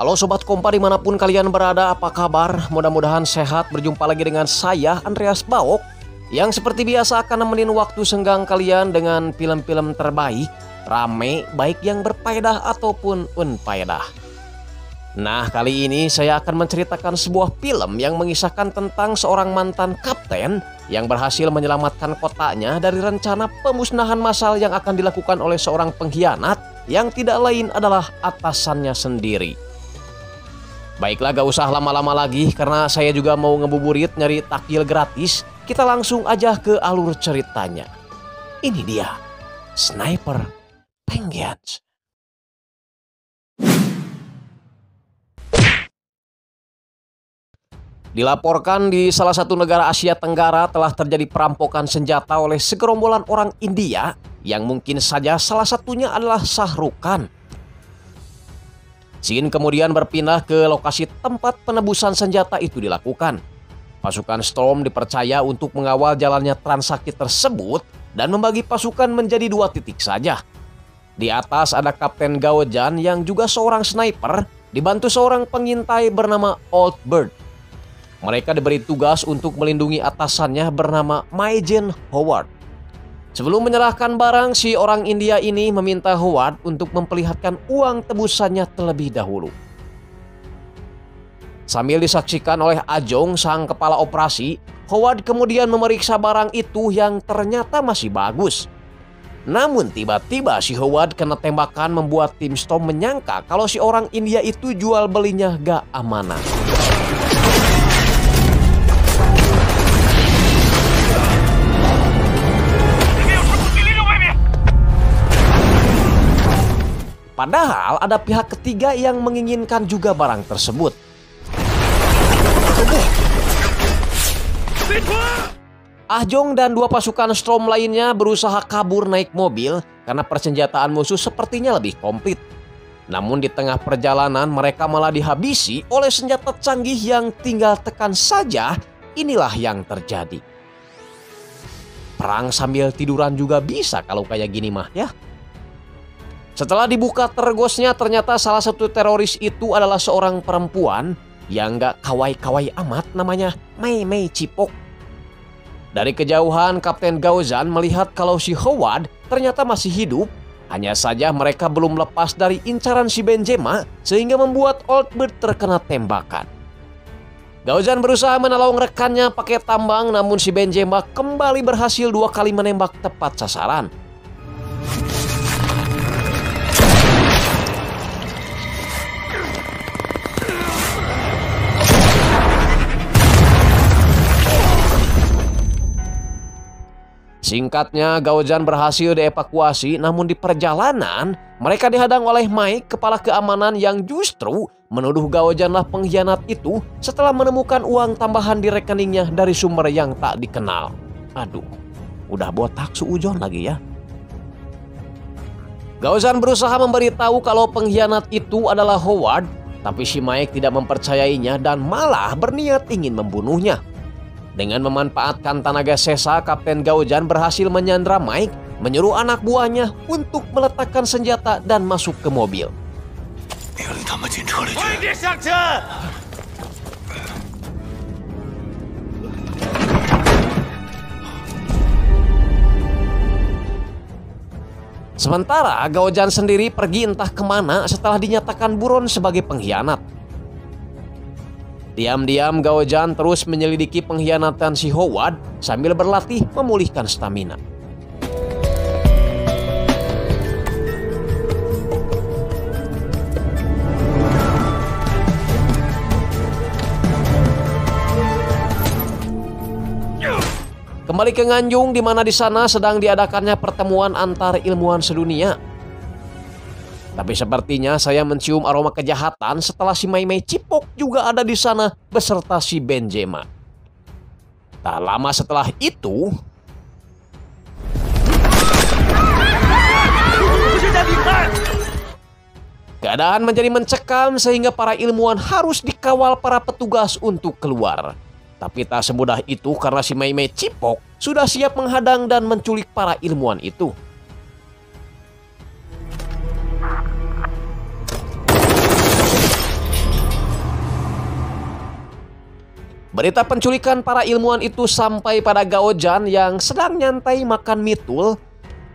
Halo Sobat Kompa dimanapun kalian berada, apa kabar? Mudah-mudahan sehat. Berjumpa lagi dengan saya, Andreas Baok, yang seperti biasa akan nemenin waktu senggang kalian dengan film-film terbaik, rame, baik yang berfaedah ataupun unfaedah. Nah, kali ini saya akan menceritakan sebuah film yang mengisahkan tentang seorang mantan kapten yang berhasil menyelamatkan kotanya dari rencana pemusnahan massal yang akan dilakukan oleh seorang pengkhianat yang tidak lain adalah atasannya sendiri. Baiklah, gak usah lama-lama lagi karena saya juga mau ngebuburit nyari takjil gratis. Kita langsung aja ke alur ceritanya. Ini dia, Sniper Vengeance. Dilaporkan di salah satu negara Asia Tenggara telah terjadi perampokan senjata oleh segerombolan orang India yang mungkin saja salah satunya adalah Shah Rukh Khan. Scene kemudian berpindah ke lokasi tempat penebusan senjata itu dilakukan. Pasukan Storm dipercaya untuk mengawal jalannya transaksi tersebut dan membagi pasukan menjadi dua titik saja. Di atas ada Kapten Gao Jan yang juga seorang sniper, dibantu seorang pengintai bernama Old Bird. Mereka diberi tugas untuk melindungi atasannya bernama Maijen Howard. Sebelum menyerahkan barang, si orang India ini meminta Howard untuk memperlihatkan uang tebusannya terlebih dahulu. Sambil disaksikan oleh Ajong, sang kepala operasi, Howard kemudian memeriksa barang itu yang ternyata masih bagus. Namun tiba-tiba si Howard kena tembakan membuat tim Storm menyangka kalau si orang India itu jual belinya gak amanah. Padahal ada pihak ketiga yang menginginkan juga barang tersebut. Ahjong dan dua pasukan Storm lainnya berusaha kabur naik mobil karena persenjataan musuh sepertinya lebih komplit. Namun di tengah perjalanan mereka malah dihabisi oleh senjata canggih yang tinggal tekan saja. Inilah yang terjadi. Perang sambil tiduran juga bisa kalau kayak gini mah ya. Setelah dibuka tergosnya, ternyata salah satu teroris itu adalah seorang perempuan yang gak kawai-kawai amat, namanya Mei Mei Cipok. Dari kejauhan, Kapten Gaozan melihat kalau si Howard ternyata masih hidup. Hanya saja mereka belum lepas dari incaran si Benzema sehingga membuat Old Bird terkena tembakan. Gaozan berusaha menolong rekannya pakai tambang, namun si Benzema kembali berhasil 2 kali menembak tepat sasaran. Singkatnya, Gaozan berhasil dievakuasi, namun di perjalanan mereka dihadang oleh Mike, kepala keamanan yang justru menuduh Gaozanlah pengkhianat itu setelah menemukan uang tambahan di rekeningnya dari sumber yang tak dikenal. Aduh, udah botak suujon lagi ya. Gaozan berusaha memberitahu kalau pengkhianat itu adalah Howard, tapi si Mike tidak mempercayainya dan malah berniat ingin membunuhnya. Dengan memanfaatkan tenaga sesa, Kapten Gaozan berhasil menyandra Mike, menyuruh anak buahnya untuk meletakkan senjata dan masuk ke mobil. Sementara Gaozan sendiri pergi entah kemana setelah dinyatakan buron sebagai pengkhianat. Diam-diam Gaozan terus menyelidiki pengkhianatan si Howard sambil berlatih memulihkan stamina. Kembali ke Nganjung, di mana di sana sedang diadakannya pertemuan antar ilmuwan sedunia. Tapi sepertinya saya mencium aroma kejahatan setelah si Mei Mei Cipok juga ada di sana beserta si Benzema. Tak lama setelah itu, keadaan menjadi mencekam sehingga para ilmuwan harus dikawal para petugas untuk keluar. Tapi tak semudah itu karena si Mei Mei Cipok sudah siap menghadang dan menculik para ilmuwan itu. Berita penculikan para ilmuwan itu sampai pada Gao Jan yang sedang nyantai makan mitul.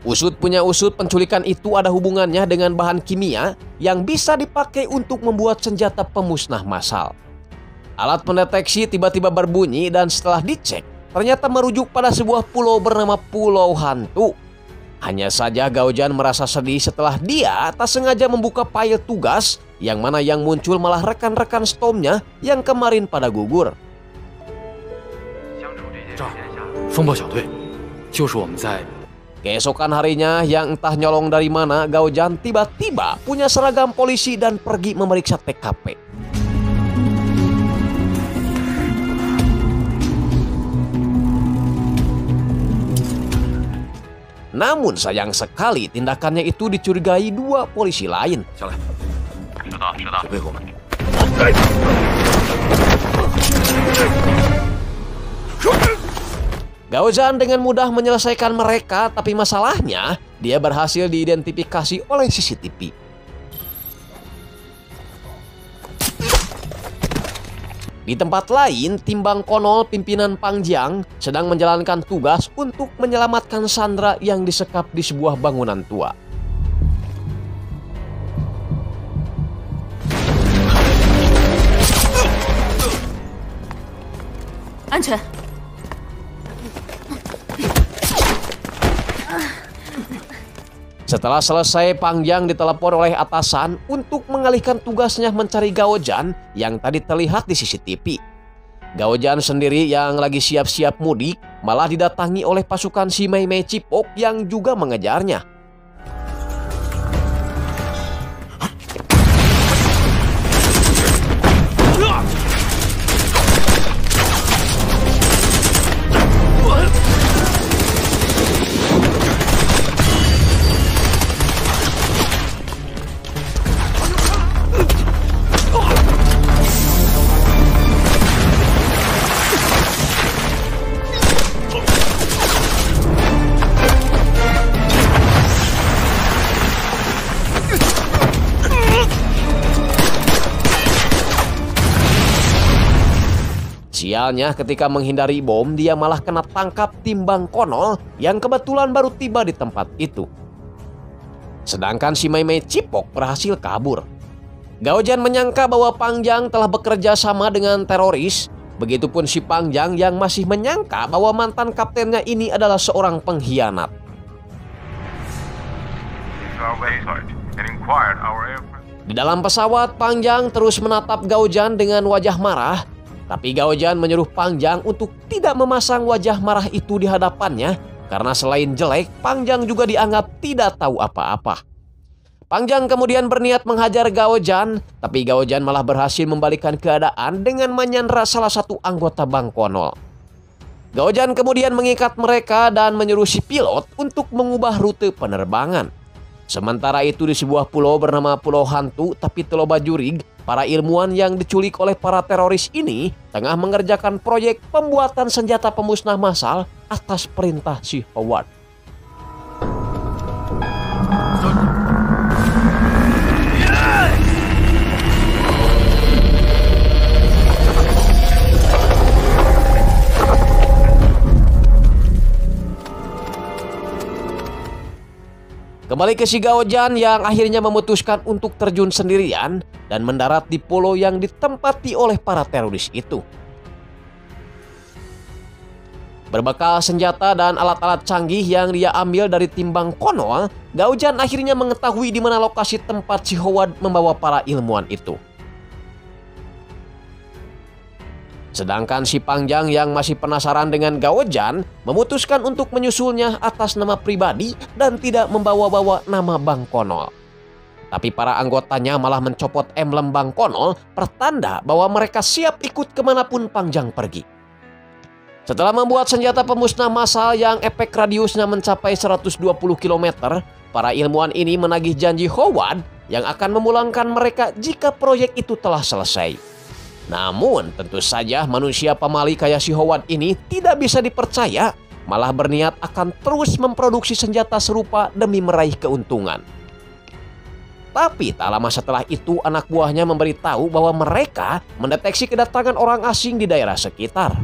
Usut punya usut, penculikan itu ada hubungannya dengan bahan kimia yang bisa dipakai untuk membuat senjata pemusnah massal. Alat pendeteksi tiba-tiba berbunyi dan setelah dicek, ternyata merujuk pada sebuah pulau bernama Pulau Hantu. Hanya saja Gao Jan merasa sedih setelah dia tak sengaja membuka file tugas, yang mana yang muncul malah rekan-rekan Storm-nya yang kemarin pada gugur. 风暴小队就是我们在 Keesokan harinya, yang entah nyolong dari mana, Gao Jan tiba-tiba punya seragam polisi dan pergi memeriksa TKP. Namun sayang sekali tindakannya itu dicurigai dua polisi lain. Gao Jan dengan mudah menyelesaikan mereka, tapi masalahnya dia berhasil diidentifikasi oleh CCTV. Di tempat lain, Timbang Konol pimpinan Pangjang sedang menjalankan tugas untuk menyelamatkan Sandra yang disekap di sebuah bangunan tua. Anchen. Setelah selesai, Pangjang ditelepon oleh atasan untuk mengalihkan tugasnya mencari Gao Jan yang tadi terlihat di CCTV. Gao Jan sendiri yang lagi siap-siap mudik malah didatangi oleh pasukan si Mei Mei Cipok yang juga mengejarnya. Sialnya, ketika menghindari bom, dia malah kena tangkap Timbang Konol yang kebetulan baru tiba di tempat itu. Sedangkan si Mei Mei Cipok berhasil kabur. Gao Jan menyangka bahwa Pangjang telah bekerja sama dengan teroris. Begitupun si Pangjang yang masih menyangka bahwa mantan kaptennya ini adalah seorang pengkhianat. Di dalam pesawat, Pangjang terus menatap Gao Jan dengan wajah marah. Tapi Gao Jan menyuruh Pangjang untuk tidak memasang wajah marah itu di hadapannya, karena selain jelek, Pangjang juga dianggap tidak tahu apa-apa. Pangjang kemudian berniat menghajar Gao Jan, tapi Gao Jan malah berhasil membalikkan keadaan dengan menyandra salah satu anggota Bang Konol. Gao Jan kemudian mengikat mereka dan menyuruh si pilot untuk mengubah rute penerbangan. Sementara itu di sebuah pulau bernama Pulau Hantu tapi Telo Bajurig, para ilmuwan yang diculik oleh para teroris ini tengah mengerjakan proyek pembuatan senjata pemusnah massal atas perintah si Howard. Kembali ke si Gao Jan yang akhirnya memutuskan untuk terjun sendirian dan mendarat di pulau yang ditempati oleh para teroris itu. Berbekal senjata dan alat-alat canggih yang dia ambil dari Timbang Konol, Gao Jan akhirnya mengetahui di mana lokasi tempat si Howard membawa para ilmuwan itu. Sedangkan si Pangjang yang masih penasaran dengan Gao Jan memutuskan untuk menyusulnya atas nama pribadi dan tidak membawa-bawa nama Bang Konol. Tapi para anggotanya malah mencopot emblem Bang Konol, pertanda bahwa mereka siap ikut kemanapun Pangjang pergi. Setelah membuat senjata pemusnah massal yang efek radiusnya mencapai 120 km, para ilmuwan ini menagih janji Howard yang akan memulangkan mereka jika proyek itu telah selesai. Namun tentu saja manusia pamali kayak si Howard ini tidak bisa dipercaya, malah berniat akan terus memproduksi senjata serupa demi meraih keuntungan. Tapi tak lama setelah itu anak buahnya memberitahu bahwa mereka mendeteksi kedatangan orang asing di daerah sekitar.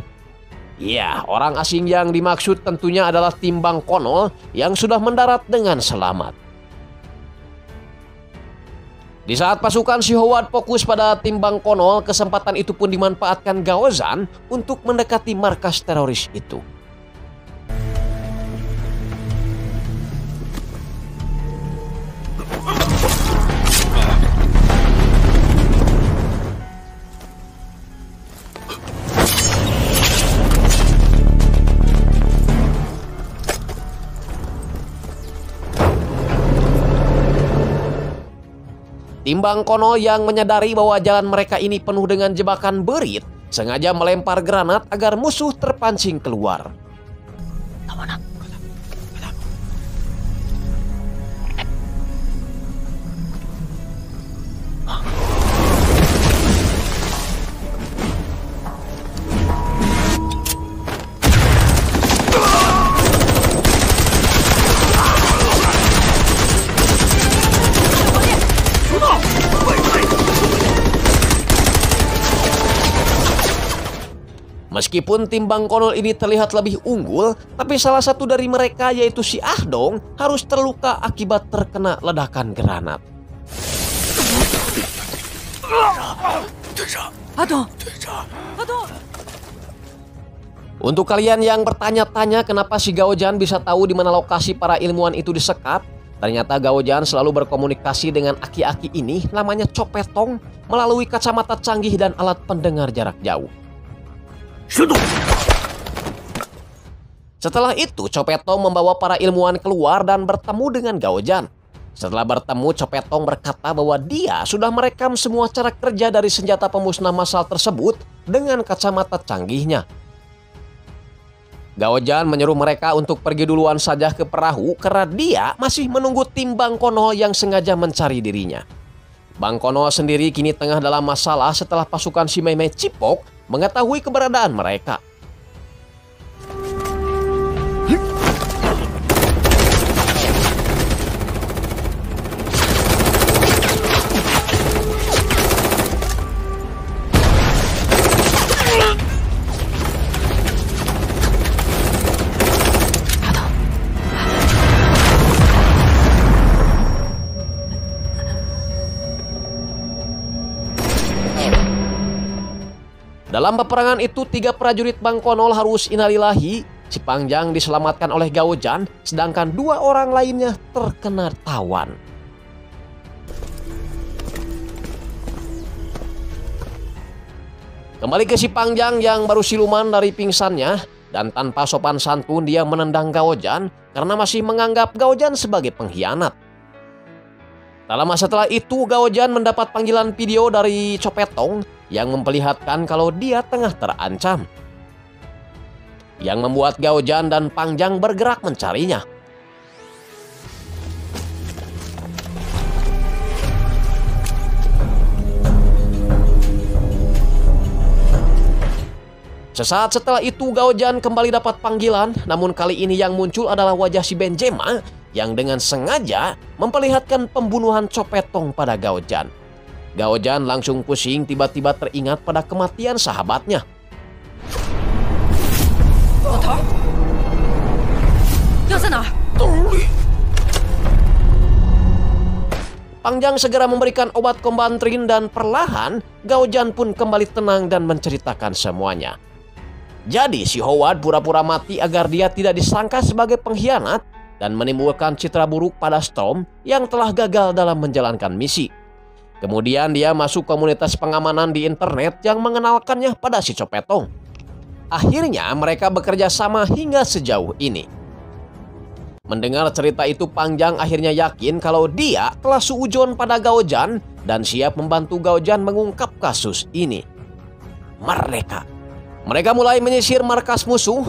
Ya, orang asing yang dimaksud tentunya adalah tim Bang Konol yang sudah mendarat dengan selamat. Di saat pasukan si Howard fokus pada tim Bang Konol, kesempatan itu pun dimanfaatkan Gao Zhan untuk mendekati markas teroris itu. Tim Bang Konol yang menyadari bahwa jalan mereka ini penuh dengan jebakan berit, sengaja melempar granat agar musuh terpancing keluar. Meskipun tim Bang Konol ini terlihat lebih unggul, tapi salah satu dari mereka yaitu si Ahdong harus terluka akibat terkena ledakan granat. Untuk kalian yang bertanya-tanya kenapa si Gao Zhan bisa tahu di mana lokasi para ilmuwan itu disekap, ternyata Gao Zhan selalu berkomunikasi dengan aki-aki ini namanya Copetong melalui kacamata canggih dan alat pendengar jarak jauh. Setelah itu, Copetong membawa para ilmuwan keluar dan bertemu dengan Gao Zhan. Setelah bertemu, Copetong berkata bahwa dia sudah merekam semua cara kerja dari senjata pemusnah massal tersebut dengan kacamata canggihnya. Gao Zhan menyuruh mereka untuk pergi duluan saja ke perahu karena dia masih menunggu tim Bang Konol yang sengaja mencari dirinya. Bang Konol sendiri kini tengah dalam masalah setelah pasukan si Mei Mei Cipok mengetahui keberadaan mereka. Dalam peperangan itu, 3 prajurit Bang Konol harus innalillahi. Si Pangjang diselamatkan oleh Gao Zhan, sedangkan 2 orang lainnya terkena tawan. Kembali ke si Pangjang yang baru siluman dari pingsannya, dan tanpa sopan santun dia menendang Gao Zhan karena masih menganggap Gao Zhan sebagai pengkhianat. Tak lama setelah itu, Gao Zhan mendapat panggilan video dari Copetong yang memperlihatkan kalau dia tengah terancam, yang membuat Gao Zhan dan Pangjang bergerak mencarinya. Sesaat setelah itu Gao Zhan kembali dapat panggilan, namun kali ini yang muncul adalah wajah si Benjema yang dengan sengaja memperlihatkan pembunuhan Copetong pada Gao Zhan. Gao Zhan langsung pusing, tiba-tiba teringat pada kematian sahabatnya. Pangjang segera memberikan obat kombantrin dan perlahan Gao Zhan pun kembali tenang dan menceritakan semuanya. Jadi si Howard pura-pura mati agar dia tidak disangka sebagai pengkhianat dan menimbulkan citra buruk pada Storm yang telah gagal dalam menjalankan misi. Kemudian dia masuk komunitas pengamanan di internet yang mengenalkannya pada si Copetong. Akhirnya mereka bekerja sama hingga sejauh ini. Mendengar cerita itu, Pangjang akhirnya yakin kalau dia telah suujon pada Gao Zhan dan siap membantu Gao Zhan mengungkap kasus ini. Mereka mulai menyisir markas musuh.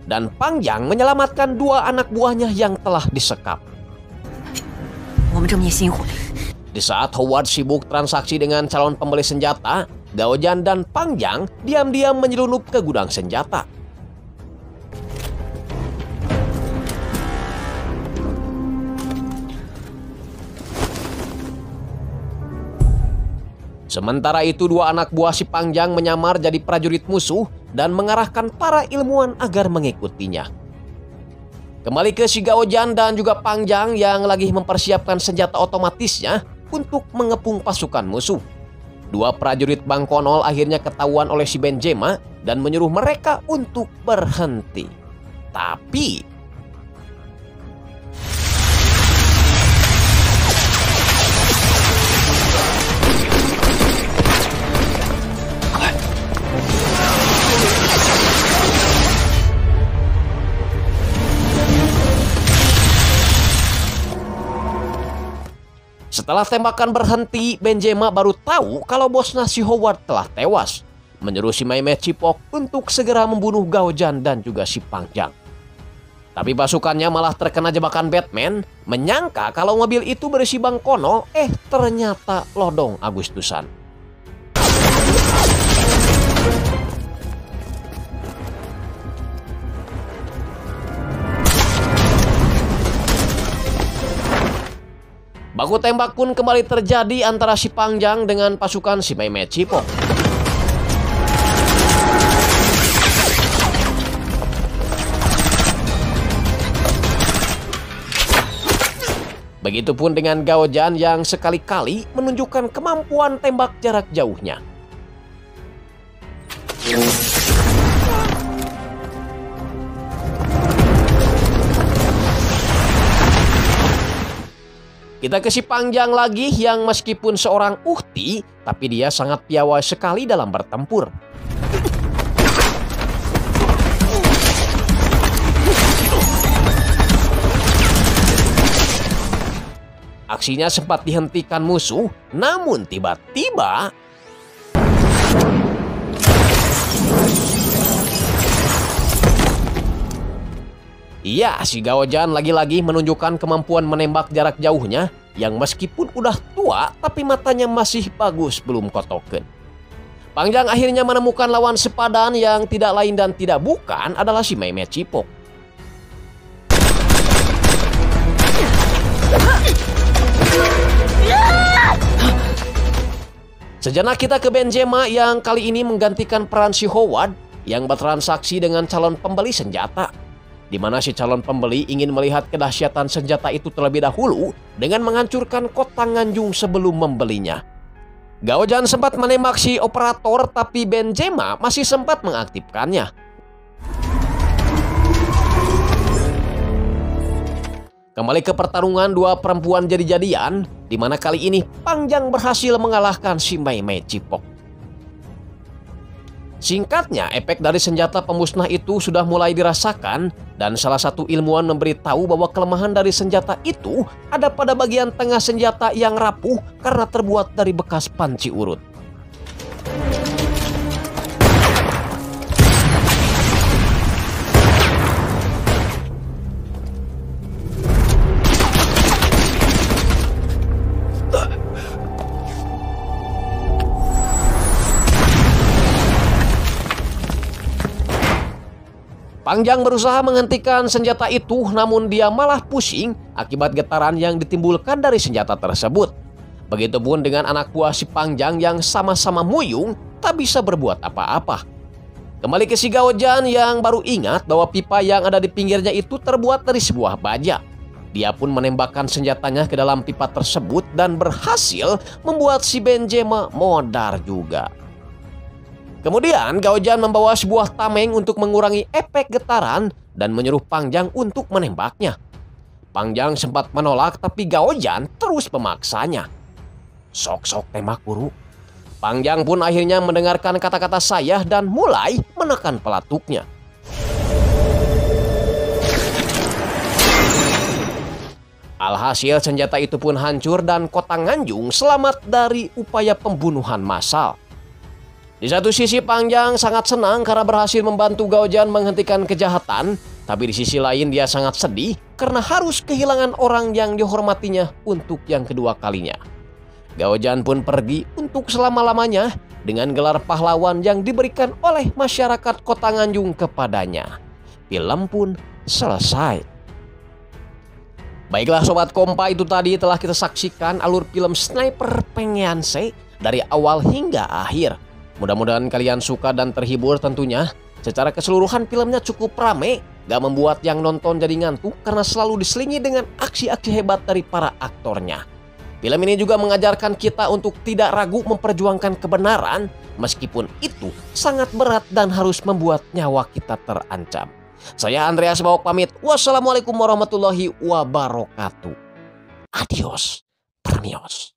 Dan Pangjang menyelamatkan 2 anak buahnya yang telah disekap. Di saat Howard sibuk transaksi dengan calon pembeli senjata, Gao Zhan dan Pangjang diam-diam menyelundup ke gudang senjata. Sementara itu dua anak buah si Pangjang menyamar jadi prajurit musuh dan mengarahkan para ilmuwan agar mengikutinya. Kembali ke si Gaojan dan juga Pangjang yang lagi mempersiapkan senjata otomatisnya untuk mengepung pasukan musuh. Dua prajurit Bangkonol akhirnya ketahuan oleh si Benjema dan menyuruh mereka untuk berhenti. Tapi setelah tembakan berhenti, Benjema baru tahu kalau bosnya si Howard telah tewas, menyuruh si Mei Cipok untuk segera membunuh Gaojan dan juga si Pangjang. Tapi pasukannya malah terkena jebakan Batman, menyangka kalau mobil itu berisi Bangkono, ternyata Lodong Agustusan. Baku tembak pun kembali terjadi antara si Pangjang dengan pasukan si Mei Cipok. Begitupun dengan Gaojan yang sekali-kali menunjukkan kemampuan tembak jarak jauhnya. Kita ke si Pangjang lagi yang meskipun seorang ukti, tapi dia sangat piawai sekali dalam bertempur. Aksinya sempat dihentikan musuh, namun tiba-tiba iya, si Gaojan lagi-lagi menunjukkan kemampuan menembak jarak jauhnya yang meskipun udah tua tapi matanya masih bagus belum kotoken. Pangjang akhirnya menemukan lawan sepadan yang tidak lain dan tidak bukan adalah si Mei Cipok. Sejenak kita ke Benjema yang kali ini menggantikan peran si Howard yang bertransaksi dengan calon pembeli senjata, di mana si calon pembeli ingin melihat kedahsyatan senjata itu terlebih dahulu dengan menghancurkan kota Nganjung sebelum membelinya. Gaojan sempat menembak si operator tapi Benjema masih sempat mengaktifkannya. Kembali ke pertarungan dua perempuan jadi-jadian, di mana kali ini Pangjang berhasil mengalahkan si Mei Cipok. Singkatnya, efek dari senjata pemusnah itu sudah mulai dirasakan dan salah satu ilmuwan memberitahu bahwa kelemahan dari senjata itu ada pada bagian tengah senjata yang rapuh karena terbuat dari bekas panci urut. Pangjang berusaha menghentikan senjata itu, namun dia malah pusing akibat getaran yang ditimbulkan dari senjata tersebut. Begitupun dengan anak buah si Pangjang yang sama-sama muyung, tak bisa berbuat apa-apa. Kembali ke si Gaojan yang baru ingat bahwa pipa yang ada di pinggirnya itu terbuat dari sebuah baja. Dia pun menembakkan senjatanya ke dalam pipa tersebut dan berhasil membuat si Benjema modar juga. Kemudian Gaojan membawa sebuah tameng untuk mengurangi efek getaran dan menyuruh Pangjang untuk menembaknya. Pangjang sempat menolak tapi Gaojan terus memaksanya. Sok-sok tembak guru. Pangjang pun akhirnya mendengarkan kata-kata saya dan mulai menekan pelatuknya. Alhasil senjata itu pun hancur dan kota Nganjung selamat dari upaya pembunuhan massal. Di satu sisi Pangjang sangat senang karena berhasil membantu Gaojan menghentikan kejahatan, tapi di sisi lain dia sangat sedih karena harus kehilangan orang yang dihormatinya untuk yang kedua kalinya. Gaojan pun pergi untuk selama-lamanya dengan gelar pahlawan yang diberikan oleh masyarakat kota Nganjung kepadanya. Film pun selesai. Baiklah Sobat Kompa, itu tadi telah kita saksikan alur film Sniper Pengyanse dari awal hingga akhir. Mudah-mudahan kalian suka dan terhibur tentunya. Secara keseluruhan filmnya cukup rame, gak membuat yang nonton jadi ngantuk karena selalu diselingi dengan aksi-aksi hebat dari para aktornya. Film ini juga mengajarkan kita untuk tidak ragu memperjuangkan kebenaran, meskipun itu sangat berat dan harus membuat nyawa kita terancam. Saya Andreas Bawok pamit. Wassalamualaikum warahmatullahi wabarakatuh. Adios, permios.